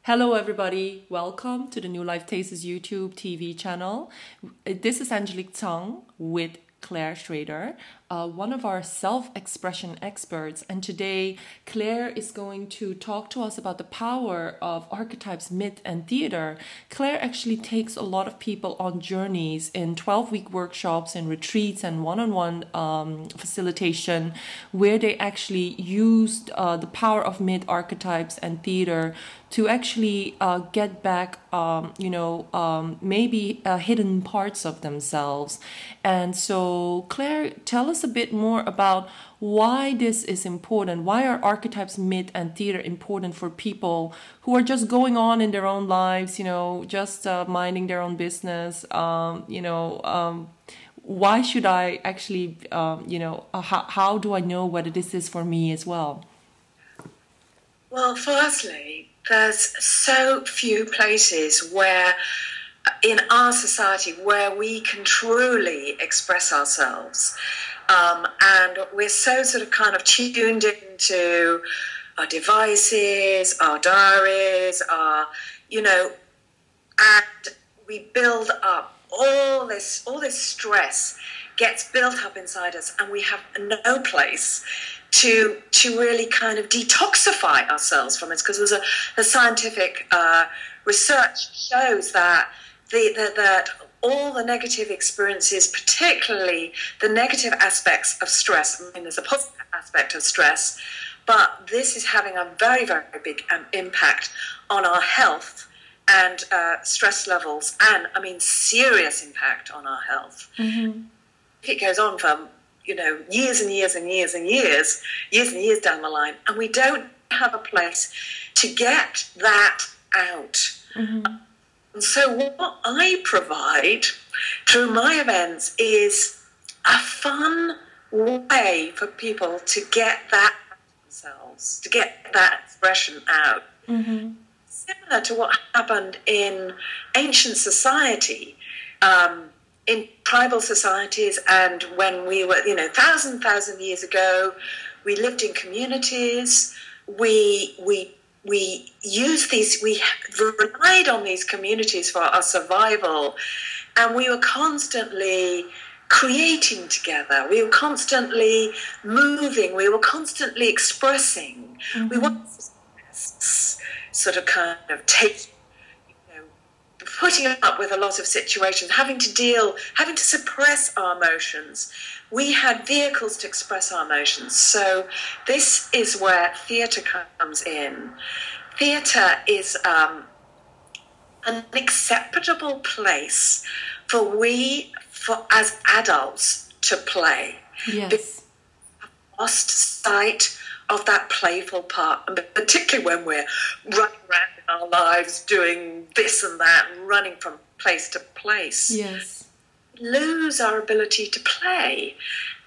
Hello, everybody. Welcome to the New Life Tastes YouTube TV channel. This is Angelique Tsang with Claire Schrader, one of our self-expression experts. And today, Claire is going to talk to us about the power of archetypes, myth, and theater. Claire actually takes a lot of people on journeys in 12-week workshops and retreats and one-on-one facilitation, where they actually used the power of myth, archetypes, and theater to actually get back, maybe hidden parts of themselves. And so, Claire, tell us a bit more about why this is important. Why are archetypes, myth, and theater important for people who are just going on in their own lives, just minding their own business? Why should I actually, how do I know whether this is for me as well? Well, firstly, there's so few places where in our society where we can truly express ourselves, and we're so sort of kind of tuned into our devices, our diaries, and we build up all this stress gets built up inside us, and we have no place to really kind of detoxify ourselves from it, because there's a scientific research shows that that all the negative experiences, particularly the negative aspects of stress, I mean, there's a positive aspect of stress, but this is having a very, very big impact on our health and stress levels, and I mean serious impact on our health. Mm-hmm. It goes on for years and years and years and years and years down the line, and we don't have a place to get that out. Mm-hmm. And so what I provide through my events is a fun way for people to get that out themselves, to get that expression out. Mm-hmm. Similar to what happened in ancient society, in tribal societies, and when we were, thousand years ago, we lived in communities. We used these, we relied on these communities for our survival, and we were constantly creating together. We were constantly moving. We were constantly expressing. Mm-hmm. We wanted sort of kind of putting up with a lot of situations, having to suppress our emotions. We had vehicles to express our emotions. So this is where theatre comes in. Theatre is an acceptable place for as adults to play. Yes. Because we've lost sight of that playful part, and particularly when we're running around in our lives doing this and that and running from place to place. Yes. We lose our ability to play.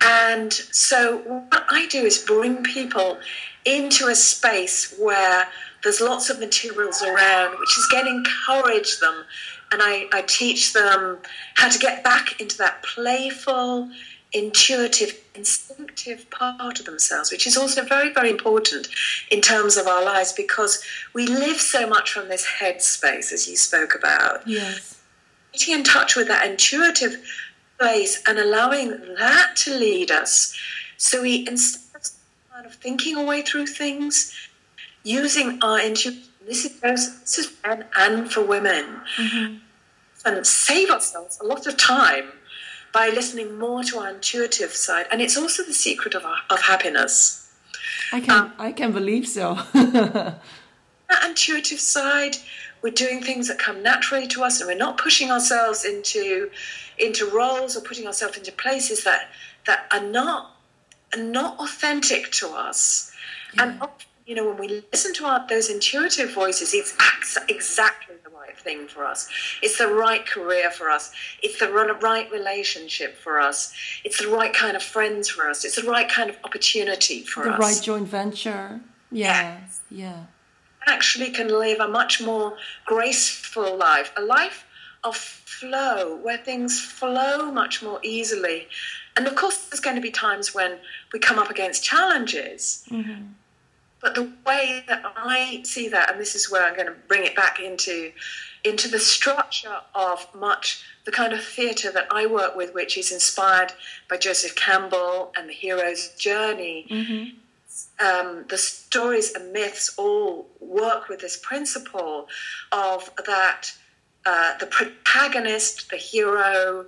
And so what I do is bring people into a space where there's lots of materials around, which is going to encourage them, and I teach them how to get back into that playful, intuitive, instinctive part of themselves, which is also very, very important in terms of our lives, because we live so much from this head space, as you spoke about. Yes. Getting in touch with that intuitive place and allowing that to lead us. So we, instead of kind of thinking our way through things, using our intuition, this is for men and for women, Mm-hmm. and save ourselves a lot of time by listening more to our intuitive side. And it's also the secret of happiness. I can believe so. That intuitive side, we're doing things that come naturally to us, and we're not pushing ourselves into roles or putting ourselves into places that are not authentic to us. Yeah. And often, when we listen to those intuitive voices, it's exactly the right thing for us. It's the right career for us. It's the right relationship for us. It's the right kind of friends for us. It's the right kind of opportunity for us. The right joint venture. Yeah. Yes. Yeah. Actually can live a much more graceful life, a life of flow, where things flow much more easily. And of course, there's going to be times when we come up against challenges. Mm-hmm. But the way that I see that, and this is where I'm going to bring it back into the structure of much the kind of theatre that I work with, which is inspired by Joseph Campbell and the hero's journey. The stories and myths all work with this principle of that the protagonist, the hero,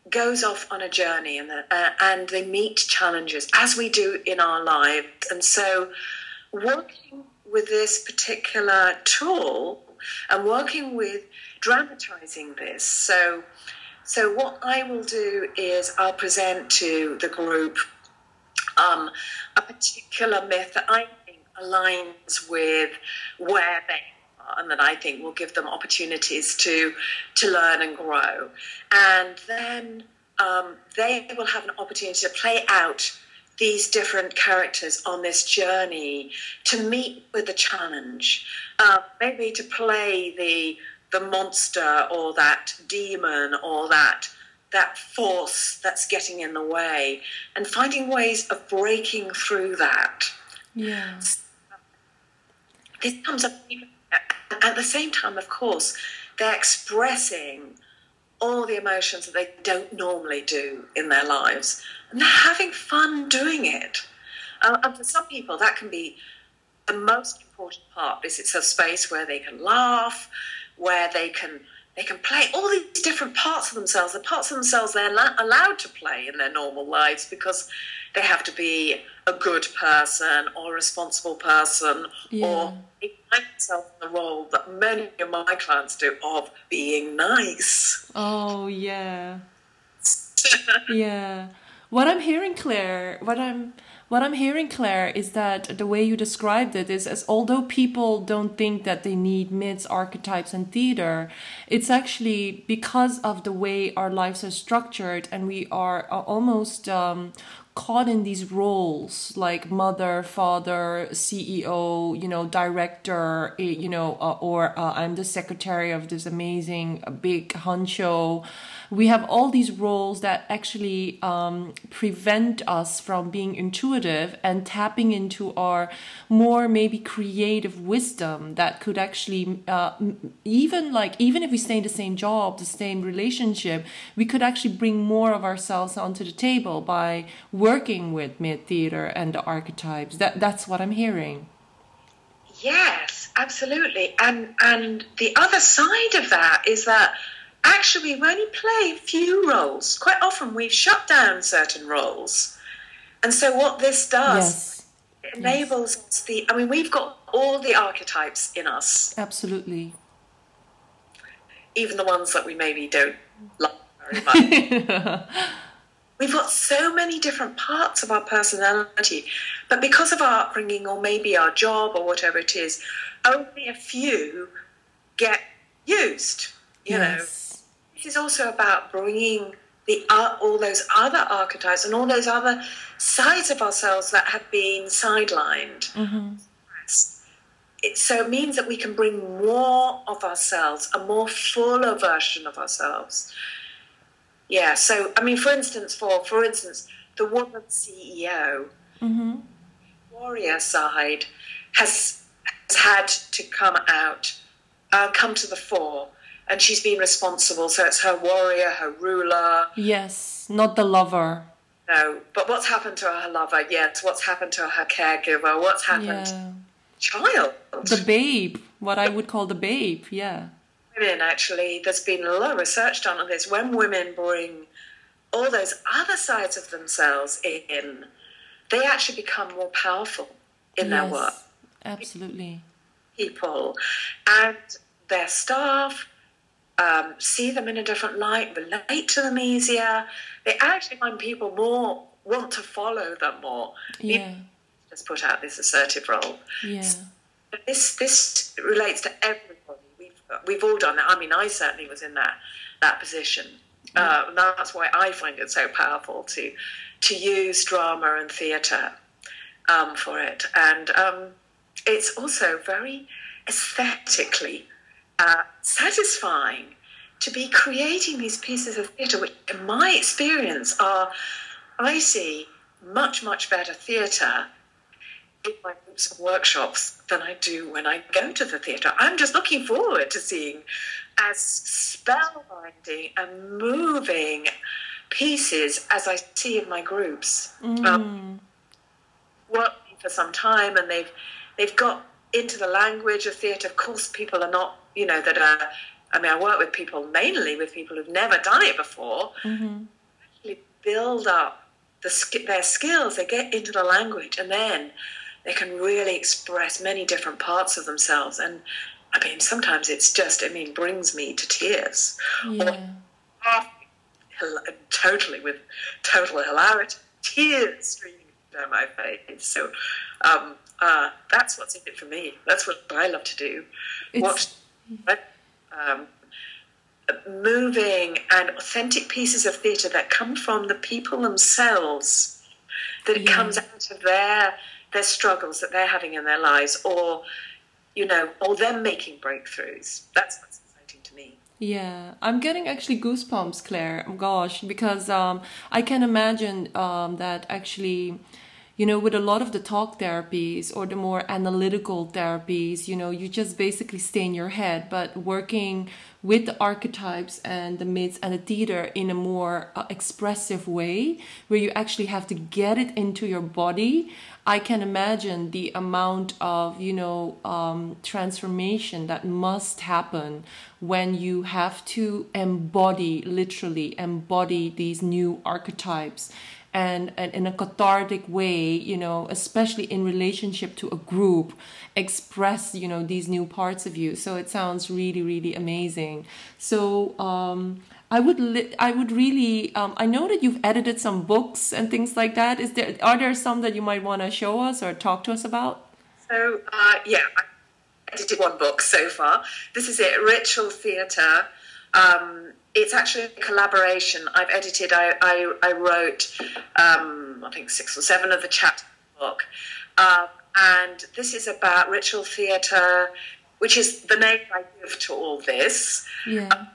goes off on a journey, and they meet challenges, as we do in our lives. And so working with this particular tool and working with dramatizing this. So what I will do is I'll present to the group a particular myth that I think aligns with where they are and that I think will give them opportunities to learn and grow. And then they will have an opportunity to play out these different characters on this journey to meet with the challenge, maybe to play the monster or that demon or that force that's getting in the way, and finding ways of breaking through that. Yeah. This comes up at the same time, of course, they're expressing all the emotions that they don't normally do in their lives, and they're having fun doing it. And for some people, that can be the most important part. It's a space where they can laugh, where they can play all these different parts of themselves, the parts of themselves they're allowed to play in their normal lives because they have to be a good person or a responsible person, or they find themselves in the role that many of my clients do of being nice. Oh, yeah. Yeah. What I'm hearing, Claire, is that the way you described it is, as although people don't think that they need myths, archetypes, and theater, it's actually because of the way our lives are structured, and we are almost caught in these roles like mother, father, CEO, director, or I'm the secretary of this amazing big honcho. We have all these roles that actually prevent us from being intuitive and tapping into our more maybe creative wisdom that could actually even if we stay in the same job, the same relationship, we could actually bring more of ourselves onto the table by working with myth, theater, and the archetypes. That's what I'm hearing. Yes, absolutely. And the other side of that is that actually we only play a few roles. Quite often we've shut down certain roles. And so what this does, it enables us we've got all the archetypes in us. Absolutely. Even the ones that we maybe don't like very much. We've got so many different parts of our personality, but because of our upbringing or maybe our job or whatever it is, only a few get used, you know. This is also about bringing all those other archetypes and all those other sides of ourselves that have been sidelined. So it means that we can bring more of ourselves, a more fuller version of ourselves. Yeah, so, for instance, the woman CEO, warrior side, has had to come to the fore. And she's been responsible, so it's her warrior, her ruler. Yes, not the lover. No, but what's happened to her lover? Yes, what's happened to her caregiver? What's happened to the child? The babe, what I would call the babe, yeah. Women, actually, there's been a lot of research done on this. When women bring all those other sides of themselves in, they actually become more powerful in their work. Absolutely. People and their staff see them in a different light, relate to them easier. They actually find people more want to follow them more. Yeah. Just put out this assertive role. Yeah. So this relates to everybody. We've all done that. I certainly was in that position. And that's why I find it so powerful to use drama and theatre for it. And it's also very aesthetically satisfying to be creating these pieces of theatre, which in my experience I see much, much better theatre in my groups and workshops than I do when I go to the theatre. I'm just looking forward to seeing as spellbinding and moving pieces as I see in my groups. Working for some time, and they've got into the language of theatre. Of course, people are not, that are. I mean, I work with people, mainly with people who've never done it before. Actually build up their skills. They get into the language, and then they can really express many different parts of themselves. And I mean, sometimes it's just, brings me to tears. Yeah. Or totally with total hilarity, tears streaming down my face. So that's what's in it for me. That's what I love to do. Moving and authentic pieces of theatre that come from the people themselves, that it comes out of their struggles that they're having in their lives, or them making breakthroughs. That's what's exciting to me. Yeah, I'm getting actually goosebumps, Claire. Gosh, because I can imagine that actually, with a lot of the talk therapies or the more analytical therapies, you just basically stay in your head, but working with the archetypes and the myths and the theater in a more expressive way, where you actually have to get it into your body. I can imagine the amount of, transformation that must happen when you have to literally embody these new archetypes. And in a cathartic way, especially in relationship to a group, express, these new parts of you. So it sounds really, really amazing. So I would really, I know that you've edited some books and things like that. Are there some that you might want to show us or talk to us about? So, I edited one book so far. This is it, Ritual Theatre. It's actually a collaboration. I've edited, I wrote, I think 6 or 7 of the chapters of the book. And this is about ritual theatre, which is the name I give to all this. Yeah.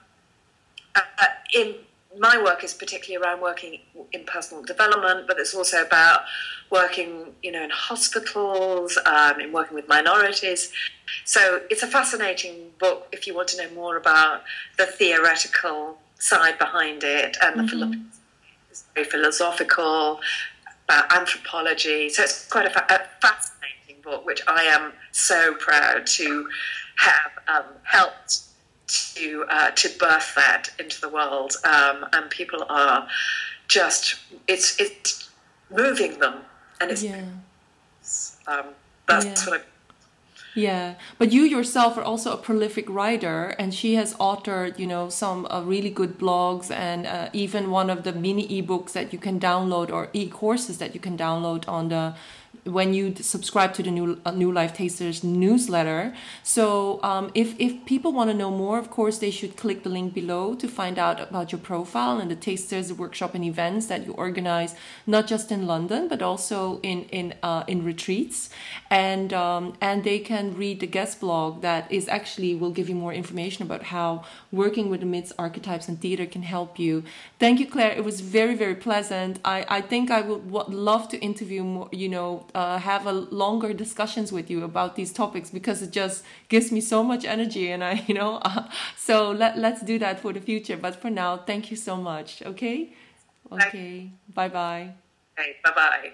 In my work is particularly around working in personal development, but it's also about working, in hospitals, in working with minorities. So it's a fascinating book if you want to know more about the theoretical side behind it, and it's very philosophical, about anthropology. So it's quite a fascinating book, which I am so proud to have helped to birth that into the world, and people are just it's moving them, and it's that's what I. Yeah, but you yourself are also a prolific writer, and she has authored, some really good blogs, and even one of the mini ebooks that you can download, or e-courses that you can download on when you subscribe to the New Life Tasters newsletter. So if people want to know more, of course, they should click the link below to find out about your profile and the Tasters workshop and events that you organize, not just in London, but also in retreats. And they can read the guest blog that is actually will give you more information about how working with the myths, archetypes, and theater can help you. Thank you, Claire. It was very, very pleasant. I think I would love to interview more, have a longer discussions with you about these topics, because it just gives me so much energy, and so let's do that for the future. But for now, thank you so much. Okay. Bye bye. Okay, bye bye.